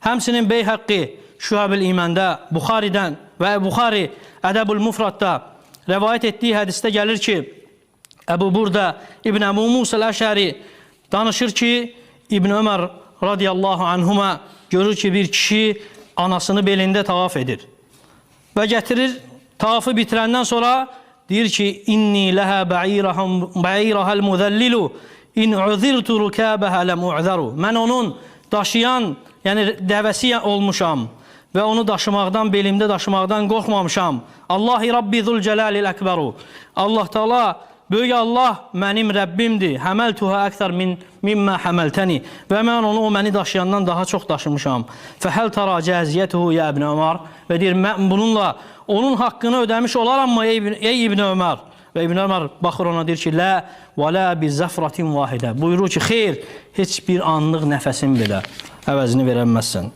Həmsinin Beyhəqqi Şüab-ül İməndə, Buxaridən və Buxari Ədəbül Mufradda rəvayət etdiyi hədisdə gəlir ki, Əbu Burda İbn Əbu Musa Əl-Əşəri danışır ki, İbn Ömər radiyallahu anhuma görür ki, bir kişi anasını belində tavaf edir. Və gətirir, tavafı bitirəndən sonra deyir ki, İnni ləhə bə'irəhəl müzəllilu in uzirtu rükəbəhə ləm u'zəru. Mən onun daşıyan, yəni dəvəsi olmuşam və onu daşımaqdan, belimdə daşımaqdan qorxmamışam. Allahi Rabbi Zülcəlalil Əkbəru. Allah Teala, böyük Allah mənim Rəbbimdir. Həməltuhə əksər mimmə həməltəni. Və mən onu, o məni daşıyandan daha çox daşımışam. Fəhəl tara cəziyyətuhu ya İbn Ömər. Və deyir, mən bununla onun haqqını ödəmiş olaram mı ey İbn Ömər? Və İbn Ömər baxır ona, deyir ki, lə və lə bi zəfratin vahidə. Buyurur ki, xeyr, heç bir anlıq nəfəsin belə əvəzini verəməzsən.